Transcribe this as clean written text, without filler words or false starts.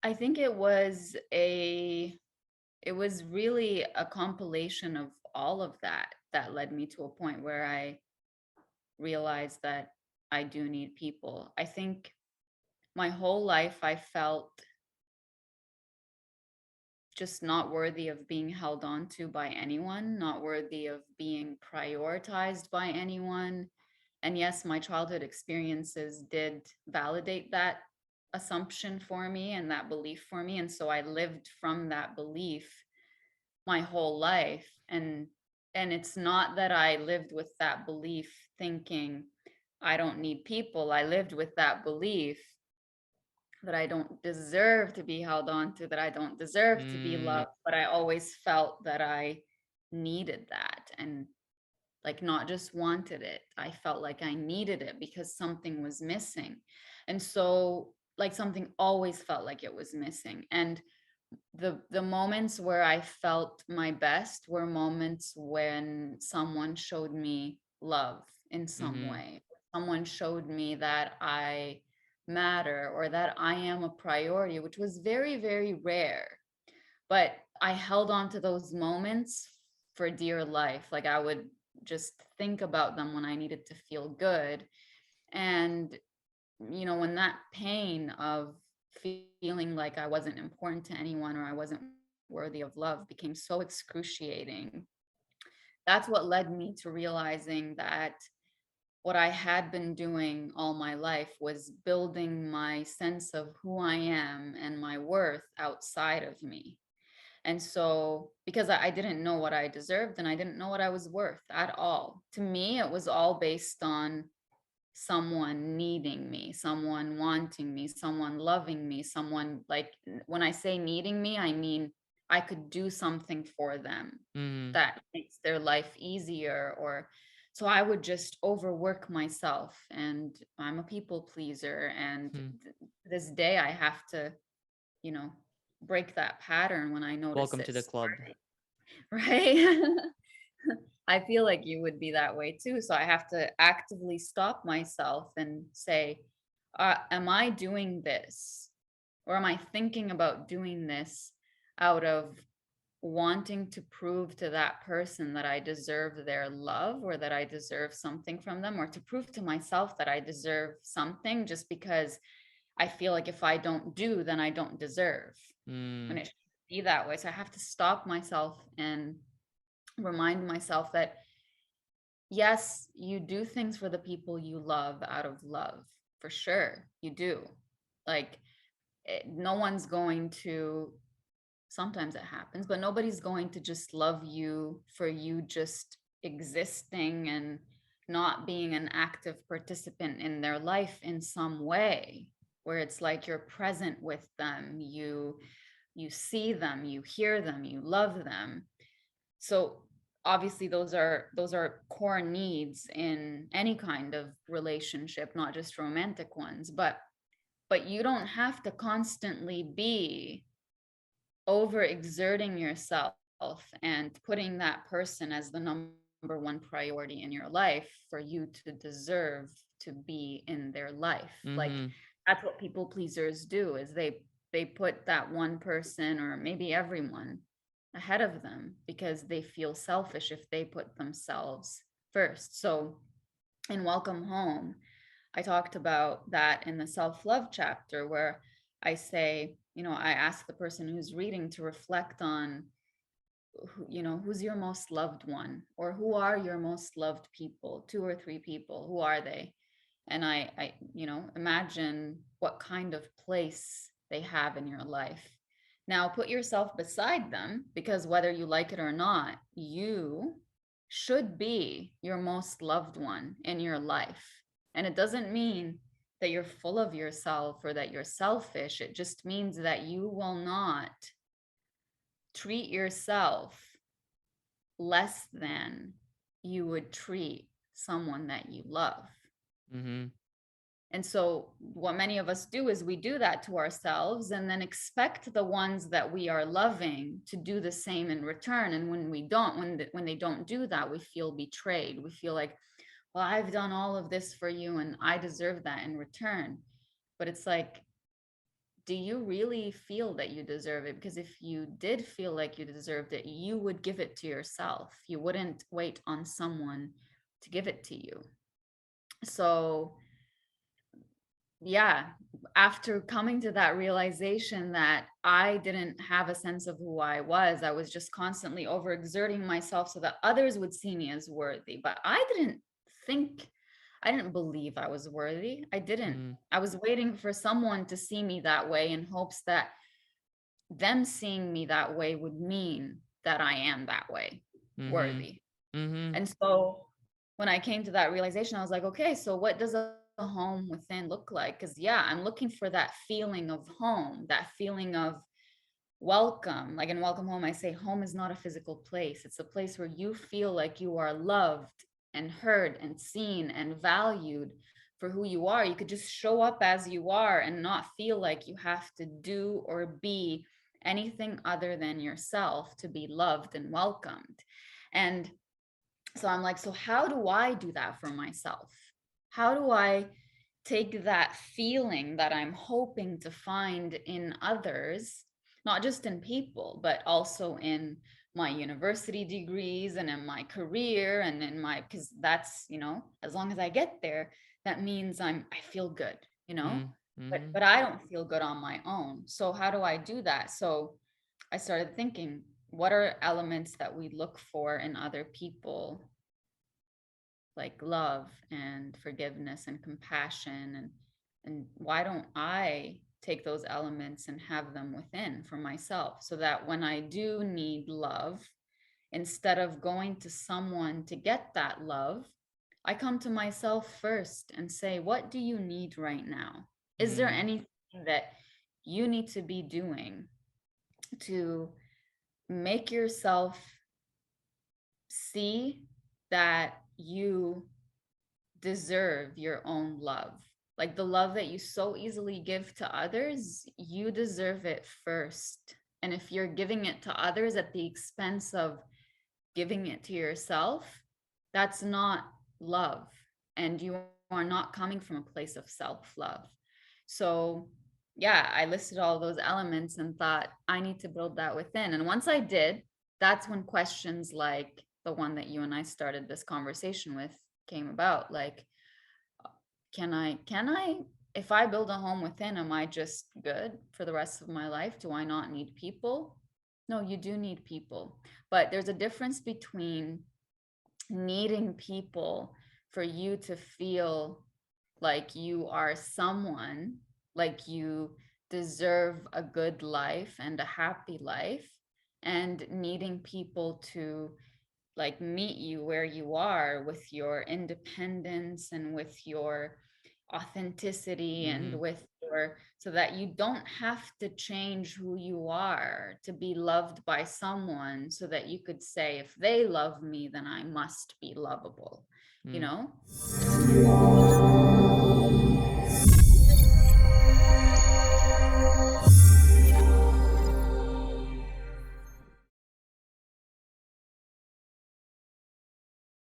I think it was really a compilation of all of that that led me to a point where I realized that I do need people. I think my whole life I felt just not worthy of being held on to by anyone, not worthy of being prioritized by anyone. And yes, my childhood experiences did validate that assumption for me and that belief for me. And so I lived from that belief my whole life. And it's not that I lived with that belief thinking I don't need people. I lived with that belief that I don't deserve to be held on to, that I don't deserve to be Mm, loved, but I always felt that I needed that, and like not just wanted it. I felt like I needed it because something was missing. And so like something always felt like it was missing. And the moments where I felt my best were moments when someone showed me love in some mm-hmm. way. Someone showed me that I matter or that I am a priority, which was very, very rare. But I held on to those moments for dear life. Like I would just think about them when I needed to feel good. And when that pain of feeling like I wasn't important to anyone or I wasn't worthy of love became so excruciating, that's what led me to realizing that what I had been doing all my life was building my sense of who I am and my worth outside of me. And so, because I didn't know what I deserved and I didn't know what I was worth at all, to me, it was all based on someone needing me, someone wanting me, someone loving me, someone like when I say needing me, I mean I could do something for them Mm-hmm. that makes their life easier or so I would just overwork myself and I'm a people pleaser and Hmm. this day I have to, you know, break that pattern when I notice Welcome to it the club. starting, right? I feel like you would be that way too. So I have to actively stop myself and say, am I doing this? Or am I thinking about doing this out of wanting to prove to that person that I deserve their love or that I deserve something from them, or to prove to myself that I deserve something just because I feel like if I don't do, then I don't deserve. Mm, When it should be that way. So I have to stop myself and remind myself that yes, you do things for the people you love out of love. For sure, you do. Like, no one's going to, sometimes it happens, but nobody's going to just love you for you just existing and not being an active participant in their life in some way where it's like you're present with them, you see them, you hear them, you love them. So obviously those are core needs in any kind of relationship, not just romantic ones, but you don't have to constantly be overexerting yourself and putting that person as the number one priority in your life for you to deserve to be in their life. Like mm-hmm. that's what people pleasers do is they put that one person or maybe everyone ahead of them because they feel selfish if they put themselves first. So in Welcome Home, I talked about that in the self-love chapter where I say, I ask the person who's reading to reflect on who's your most loved one or who are your most loved people, two or three people, who are they? And I imagine what kind of place they have in your life. Now put yourself beside them because whether you like it or not, you should be your most loved one in your life. And it doesn't mean that you're full of yourself or that you're selfish. It just means that you will not treat yourself less than you would treat someone that you love. Mm-hmm. And so, what many of us do is we do that to ourselves and then expect the ones that we are loving to do the same in return. And when we don't, when they don't do that, we feel betrayed. We feel like, well, I've done all of this for you and I deserve that in return. But it's like, do you really feel that you deserve it? Because if you did feel like you deserved it, you would give it to yourself. You wouldn't wait on someone to give it to you. So, yeah, after coming to that realization that I didn't have a sense of who I was just constantly overexerting myself so that others would see me as worthy. But think, I didn't believe I was worthy. I didn't. Mm, I was waiting for someone to see me that way in hopes that them seeing me that way would mean that I am that way, mhm, worthy. mhm, And so when I came to that realization, I was like, okay, so what does a home within look like? Because, yeah, I'm looking for that feeling of home, that feeling of welcome. Like in Welcome Home, I say home is not a physical place, it's a place where you feel like you are loved and heard and seen and valued for who you are. You could just show up as you are and not feel like you have to do or be anything other than yourself to be loved and welcomed. And so I'm like, so how do I do that for myself? How do I take that feeling that I'm hoping to find in others, not just in people, but also in my university degrees and in my career and in my, because that's, as long as I get there, that means I feel good, you know? mm, But mhm, but I don't feel good on my own. So how do I do that? So I started thinking, what are elements that we look for in other people, like love and forgiveness and compassion, and why don't I take those elements and have them within for myself, so that when I do need love, instead of going to someone to get that love, I come to myself first and say, what do you need right now? Is there mm, anything that you need to be doing to make yourself see that you deserve your own love? Like the love that you so easily give to others, you deserve it first. And if you're giving it to others at the expense of giving it to yourself, that's not love. And you are not coming from a place of self love. So, yeah, I listed all those elements and thought, I need to build that within. And once I did, that's when questions like the one that you and I started this conversation with came about. Like, can I, if I build a home within, am I just good for the rest of my life? Do I not need people? No, you do need people. But there's a difference between needing people for you to feel like you are someone, like you deserve a good life and a happy life, and needing people to like meet you where you are with your independence and with your authenticity and mhm, with your, so that you don't have to change who you are to be loved by someone, so that you could say, if they love me, then I must be lovable, you mm. know?